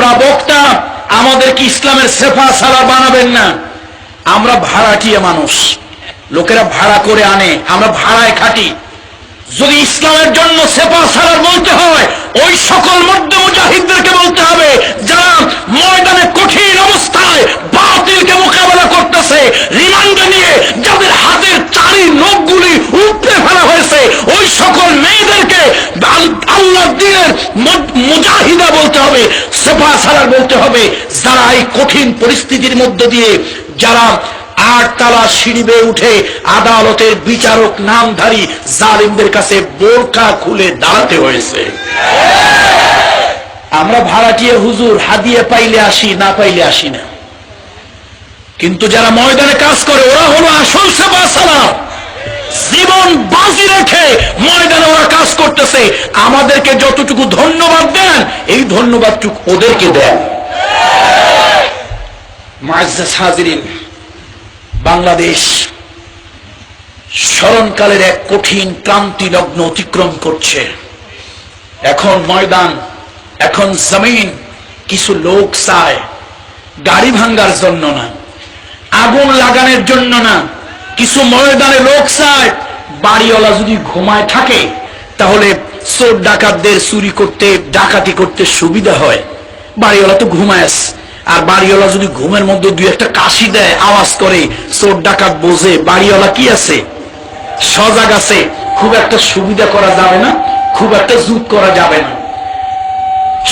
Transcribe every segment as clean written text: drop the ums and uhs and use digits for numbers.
আমরা বক্তা, আমাদেরকে ইসলামের সেফা সালার বানাবেন না। আমরা ভাড়াটিয়া মানুষ, লোকেরা ভাড়া করে আনে, আমরা ভাড়ায় খাটি। যদি ইসলামের জন্য সেফা সালার বলতে হয়, ওই সকল মধ্য মুজাহিদদেরকে বলতে হবে যারা ময়দানে কঠিন অবস্থায় বাতিলকে মোকাবেলা করতেছে, রিমান্ডে নিয়ে যাদের হাতের চারি নখগুলি উপড়ে ফেলা হয়েছে, ওই সকল মেয়েদেরকে আল্লাহর দ্বীনের মুজাহিদা বলতে হবে, সেফা সালার বলতে হবে। যারা এই কঠিন পরিস্থিতির মধ্য দিয়ে যারা 8 তলা সিঁড়ি বেয়ে উঠে আদালতের বিচারক নামধারী জালিমদের কাছে বোরকা খুলে দাঁড়াতে হয়েছে। আমরা ভাড়াটিয়া হুজুর, হাদিয়া পাইলে আসি, না পাইলে আসি না। কিন্তু যারা ময়দানে কাজ করে ওরা হলো আসল সেবা সালাম। জীবন বাজি রেখে ময়দানে ওরা কাজ করতেছে। আমাদেরকে যতটুকু ধন্যবাদ দেন, এই ধন্যবাদটুকু ওদেরকে দেন। মুআজ্জাজ হাজিরিন, বাংলাদেশ স্মরণকালের এক কঠিন ক্রান্তি লগ্ন অতিক্রম করছে। এখন ময়দান, এখন জমিন কিছু লোক চায় গাড়ি ভাঙ্গার জন্য না, আগুন লাগানোর জন্য না। কিছু ময়দানে লোক চায় বাড়িওয়ালা যদি ঘুমায় থাকে তাহলে চোর ডাকাতদের চুরি করতে, ডাকাতি করতে সুবিধা হয়। বাড়িওয়ালা তো ঘুমায়, আর বাড়িওয়ালা যদি ঘুমের মধ্যে 2-1টা কাশি দেয়, আওয়াজ করে, চোর ডাকাত বোঝে বাড়িওয়ালা কি আছে, সজাগ আছে। খুব একটা সুবিধা করা যাবে না, খুব একটা জুত করা যাবে না।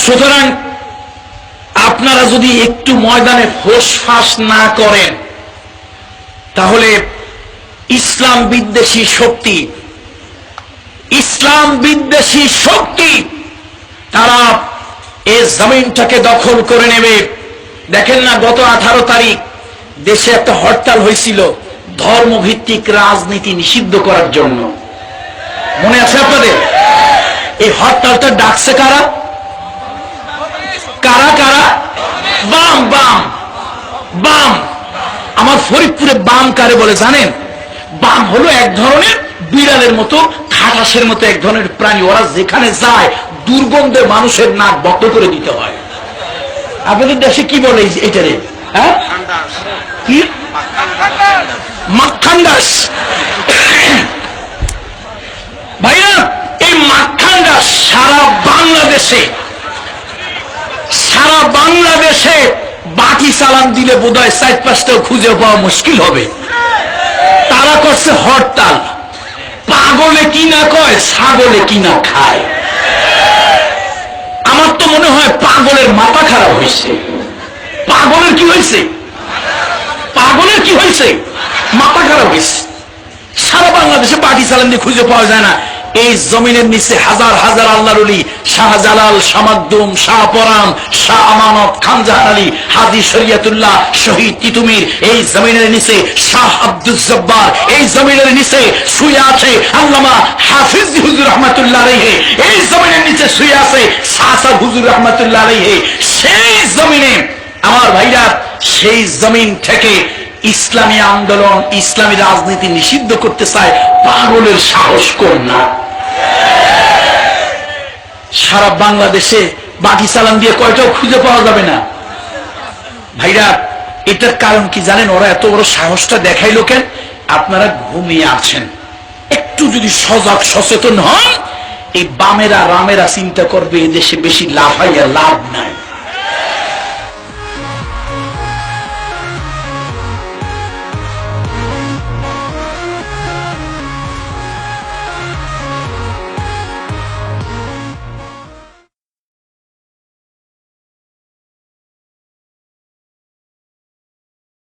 সুতরাং আপনারা যদি একটু ময়দানে ফোঁস-ফাঁস না করেন, তাহলে ইসলাম বিদ্বেষী শক্তি, ইসলাম বিদ্বেষী শক্তি তারা এই জমিনটাকে দখল করে নেবে। দেখেন না, গত 18 তারিখ দেশে একটা হরতাল হয়েছিল ধর্মভিত্তিক রাজনীতি নিষিদ্ধ করার জন্য। মনে আছে আপনাদের? এই হরতালটা ডাকছে কারা? কারা কারা? বাম বাম বাম। আমার ফরিদপুরে বাম কারে বলে জানেন? বাম হলো এক ধরনের বিড়ালের মতো, খাটাসের মতো এক ধরনের প্রাণী। ওরা যেখানে যায় দুর্গন্ধে মানুষের নাক বন্ধ করে দিতে হয়। আপনাদের দেশে কি বলে এটারে? হ্যাঁ, কি? মাখান্ডাস। ভাইরা, এই মাখান্ডাস সারা বাংলাদেশে বাটি চালান দিলে বোধহয় 4-5টাও খুঁজে পাওয়া মুশকিল হবে। তারা করছে হরতাল। পাগলে কি না কয়, ছাগলে কি না খায়। আমার তো মনে হয় পাগলের মাথা খারাপ হয়েছে। পাগলের কি হয়েছে? পাগলের কি হয়েছে? মাথা খারাপ হয়েছে। সারা বাংলাদেশে বাটি চালান দিয়ে খুঁজে পাওয়া যায় না। এই জমিনের নিচে হাজার হাজার আল্লাহর ওলি, শাহজালাল, শাহ মাকদুম, শাহ পরাম, শাহ আমানত, খান জাহান আলী, হাজী শরিয়তুল্লাহ, শহীদ তিতুমির, এই জমিনের নিচে শাহ আব্দুল জব্বার, এই জমিনের নিচে শুয়ে আছে আল্লামা হাফিজ হুজুর রহমাতুল্লাহ আলাইহি, এই জমিনের নিচে শুয়ে আছে সাসা হুজুর রহমাতুল্লাহ আলাইহি। সেই জমিনে আমার ভাইরা, সেই জমিন থেকে ইসলামী আন্দোলন, ইসলামী রাজনীতি নিষিদ্ধ করতে চায়। পাগলের সাহস কম না। সারা বাংলাদেশে বাটি চালান দিয়ে কয়টাও খুঁজে পাওয়া যাবে না। ভাইরা, এটার কারণ কি জানেন? ওরা এত বড় সাহসটা দেখাইলো কেন? আপনারা ঘুমিয়ে আছেন। একটু যদি সজাগ সচেতন হন, এই বামেরা রামেরা চিন্তা করবে এদেশে বেশি লাফাইয়া লাভ নাই।